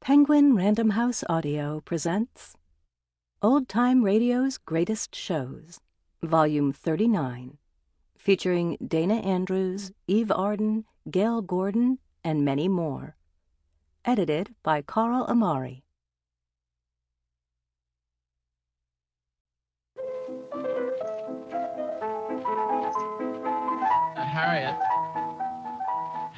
Penguin Random House Audio presents Old Time Radio's Greatest Shows, Volume 39, featuring Dana Andrews, Eve Arden, Gale Gordon, and many more. Edited by Carl Amari. Harriet.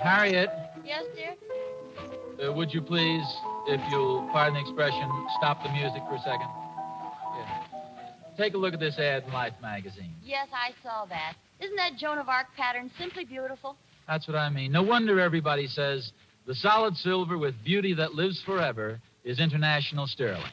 Harriet. Yes, dear? Would you please, if you'll pardon the expression, stop the music for a second? Yeah. Take a look at this ad in Life magazine. Yes, I saw that. Isn't that Joan of Arc pattern simply beautiful? That's what I mean. No wonder everybody says the solid silver with beauty that lives forever is International Sterling.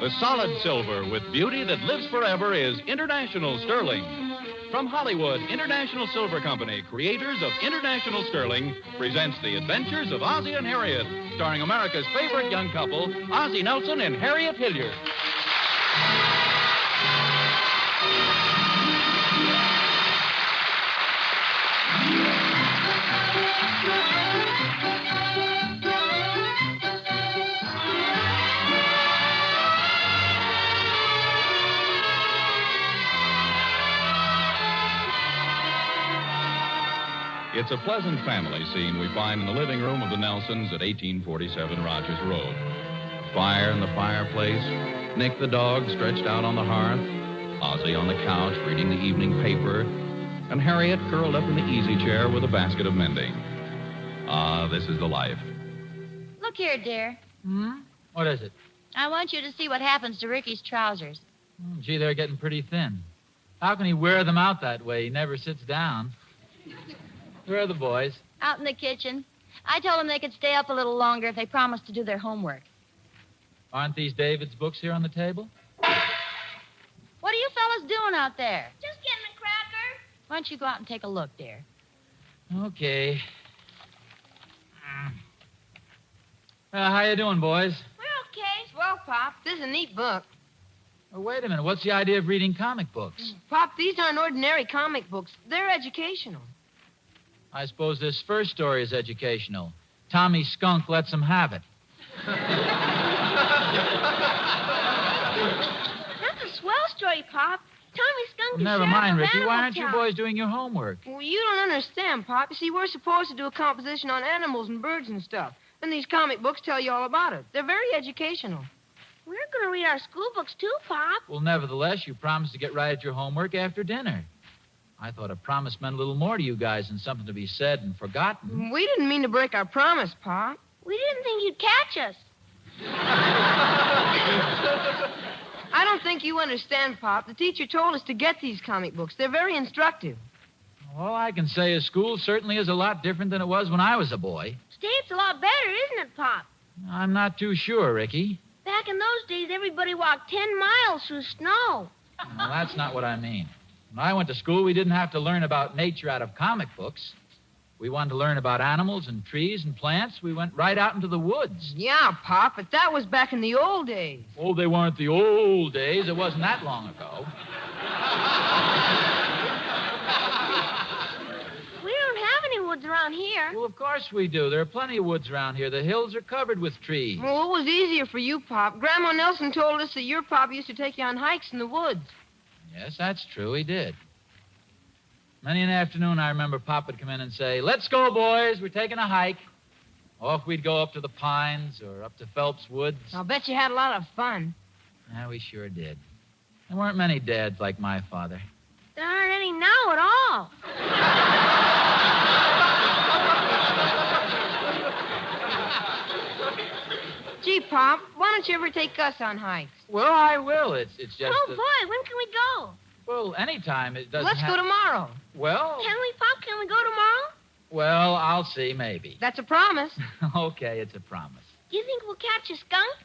The solid silver with beauty that lives forever is International Sterling. From Hollywood, International Silver Company, creators of International Sterling, presents The Adventures of Ozzie and Harriet, starring America's favorite young couple, Ozzie Nelson and Harriet Hilliard. It's a pleasant family scene we find in the living room of the Nelsons at 1847 Rogers Road. Fire in the fireplace, Nick the dog stretched out on the hearth, Ozzie on the couch reading the evening paper, and Harriet curled up in the easy chair with a basket of mending. Ah, this is the life. Look here, dear. What is it? I want you to see what happens to Ricky's trousers. Gee, they're getting pretty thin. How can he wear them out that way? He never sits down. Where are the boys? Out in the kitchen. I told them they could stay up a little longer if they promised to do their homework. Aren't these David's books here on the table? What are you fellas doing out there? Just getting a cracker. Why don't you go out and take a look, dear? Okay. How you doing, boys? We're okay. Well, Pop, this is a neat book. Oh, wait a minute. What's the idea of reading comic books? Pop, these aren't ordinary comic books. They're educational. I suppose this first story is educational. Tommy Skunk lets him have it. That's a swell story, Pop. Tommy Skunk is Never sheriff mind, of Ricky. Why Animal aren't you Town. boys doing your homework? Well, you don't understand, Pop. You see, we're supposed to do a composition on animals and birds and stuff. And these comic books tell you all about it. They're very educational. We're going to read our school books, too, Pop. Well, nevertheless, you promised to get right at your homework after dinner. I thought a promise meant a little more to you guys than something to be said and forgotten. We didn't mean to break our promise, Pop. We didn't think you'd catch us. I don't think you understand, Pop. The teacher told us to get these comic books. They're very instructive. All I can say is school certainly is a lot different than it was when I was a boy. State's a lot better, isn't it, Pop? I'm not too sure, Ricky. Back in those days, everybody walked 10 miles through snow. Well, that's not what I mean. When I went to school, we didn't have to learn about nature out of comic books. We wanted to learn about animals and trees and plants. We went right out into the woods. Yeah, Pop, but that was back in the old days. Oh, they weren't the old days. It wasn't that long ago. We don't have any woods around here. Well, of course we do. There are plenty of woods around here. The hills are covered with trees. Well, it was easier for you, Pop. Grandma Nelson told us that your Pop used to take you on hikes in the woods. Yes, that's true. He did. Many an afternoon, I remember Pop would come in and say, "Let's go, boys. We're taking a hike." Off we'd go up to the pines or up to Phelps Woods. I'll bet you had a lot of fun. Yeah, we sure did. There weren't many dads like my father. There aren't any now at all. Gee, Pop, why don't you ever take us on hikes? Well, I will. It's just Oh, that... boy, when can we go? Well, anytime. It doesn't Let's have... go tomorrow. Well... Can we, Pop? Can we go tomorrow? Well, I'll see, maybe. That's a promise. Okay, it's a promise. Do you think we'll catch a skunk?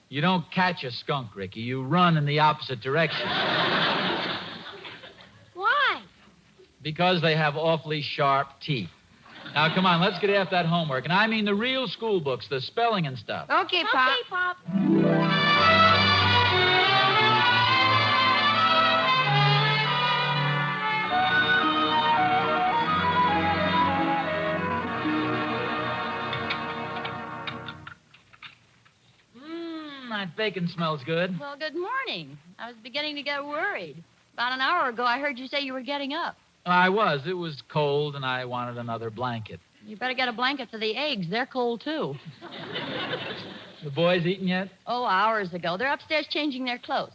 You don't catch a skunk, Ricky. You run in the opposite direction. Why? Because they have awfully sharp teeth. Now, come on, let's get after that homework. And I mean the real school books, the spelling and stuff. Okay, Pop. Okay, Pop. That bacon smells good. Well, good morning. I was beginning to get worried. About an hour ago, I heard you say you were getting up. I was. It was cold, and I wanted another blanket. You better get a blanket for the eggs. They're cold, too. The boys eaten yet? Oh, hours ago. They're upstairs changing their clothes.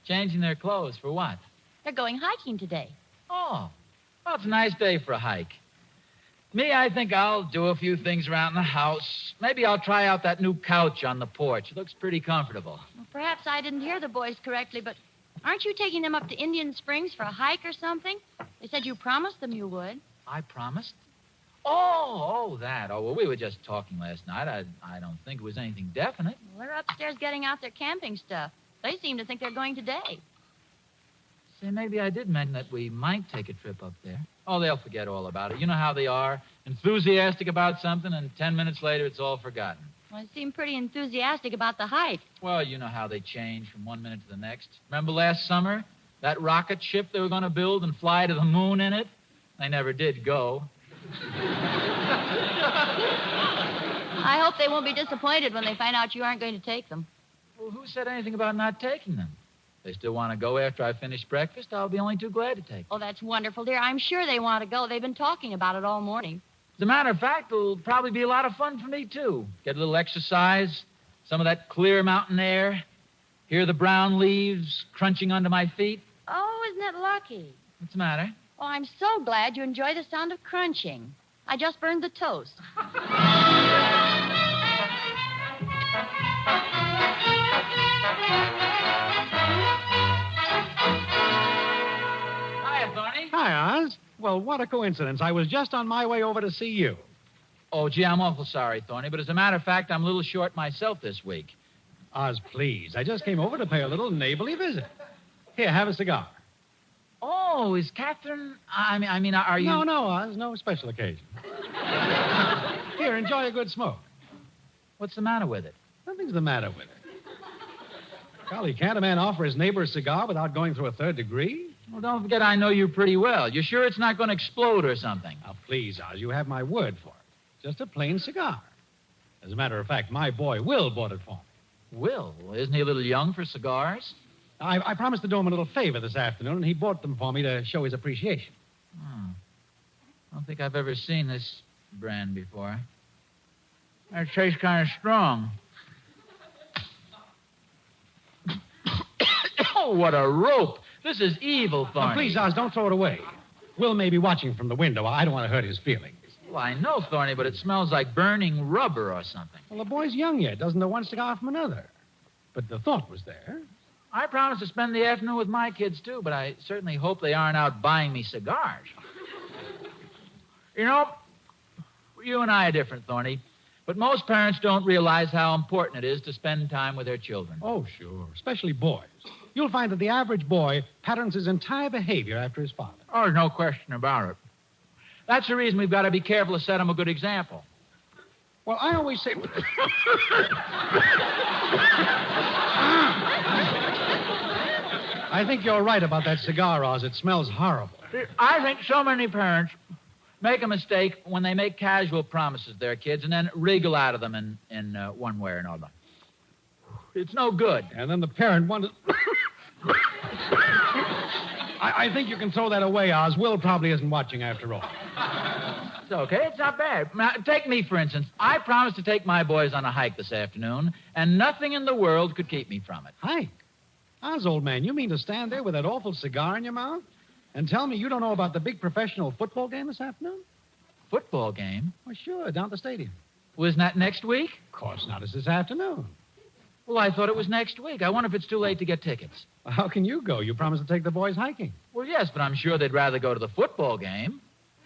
Changing their clothes for what? They're going hiking today. Oh, well, it's a nice day for a hike. Me, I think I'll do a few things around the house. Maybe I'll try out that new couch on the porch. It looks pretty comfortable. Well, perhaps I didn't hear the boys correctly, but aren't you taking them up to Indian Springs for a hike or something? They said you promised them you would. I promised? Oh, that. Oh, well, we were just talking last night. I don't think it was anything definite. Well, they're upstairs getting out their camping stuff. They seem to think they're going today. Say, maybe I did mention that we might take a trip up there. Oh, they'll forget all about it. You know how they are. Enthusiastic about something, and 10 minutes later, it's all forgotten. Well, they seem pretty enthusiastic about the hike. Well, you know how they change from one minute to the next. Remember last summer? That rocket ship they were going to build and fly to the moon in it? They never did go. I hope they won't be disappointed when they find out you aren't going to take them. Well, who said anything about not taking them? They still want to go after I finish breakfast. I'll be only too glad to take them. Oh, that's wonderful, dear. I'm sure they want to go. They've been talking about it all morning. As a matter of fact, it'll probably be a lot of fun for me, too. Get a little exercise, some of that clear mountain air, hear the brown leaves crunching under my feet. Oh, isn't it lucky? What's the matter? Oh, I'm so glad you enjoy the sound of crunching. I just burned the toast. Hiya, Thorny. Hi, Oz. Well, what a coincidence. I was just on my way over to see you. Oh, gee, I'm awful sorry, Thorny, but as a matter of fact, I'm a little short myself this week. Oz, please. I just came over to pay a little neighborly visit. Here, have a cigar. Oh, is Catherine... I mean, are you... No, Oz. No special occasion. Here, enjoy a good smoke. What's the matter with it? Nothing's the matter with it. Golly, can't a man offer his neighbor a cigar without going through a third degree? Well, don't forget I know you pretty well. You sure it's not going to explode or something? Now, please, Oz, you have my word for it. Just a plain cigar. As a matter of fact, my boy Will bought it for me. Will? Isn't he a little young for cigars? I promised to do him a little favor this afternoon, and he bought them for me to show his appreciation. Oh. I don't think I've ever seen this brand before. It tastes kind of strong. Oh, what a rope. This is evil, Thorny. Now, please, Oz, don't throw it away. Will may be watching from the window. I don't want to hurt his feelings. Well, I know, Thorny, but it smells like burning rubber or something. Well, the boy's young yet. Doesn't know one cigar from another. But the thought was there. I promised to spend the afternoon with my kids, too, but I certainly hope they aren't out buying me cigars. You know, you and I are different, Thorny, but most parents don't realize how important it is to spend time with their children. Oh, sure. Especially boys. You'll find that the average boy patterns his entire behavior after his father. Oh, there's no question about it. That's the reason we've got to be careful to set them a good example. Well, I always say... I think you're right about that cigar, Oz. It smells horrible. I think so many parents make a mistake when they make casual promises to their kids and then wriggle out of them in one way or another. It's no good. And then the parent wonders... I think you can throw that away, Oz. Will probably isn't watching after all. It's okay. It's not bad. Now, take me, for instance. I promised to take my boys on a hike this afternoon, and nothing in the world could keep me from it. Hike? Oz, old man, you mean to stand there with that awful cigar in your mouth and tell me you don't know about the big professional football game this afternoon? Football game? Well, sure, down at the stadium. Well, isn't that next week? Of course not. It's this afternoon. Well, I thought it was next week. I wonder if it's too late to get tickets. Well, how can you go? You promised to take the boys hiking. Well, yes, but I'm sure they'd rather go to the football game.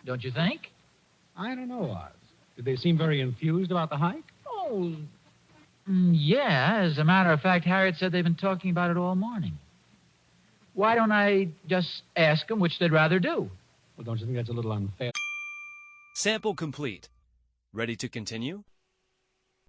Don't you think? I don't know, Oz. Did they seem very enthused about the hike? Oh, yeah. As a matter of fact, Harriet said they've been talking about it all morning. Why don't I just ask them which they'd rather do? Well, Well, don't you think that's a little unfair? Sample complete. Ready to continue?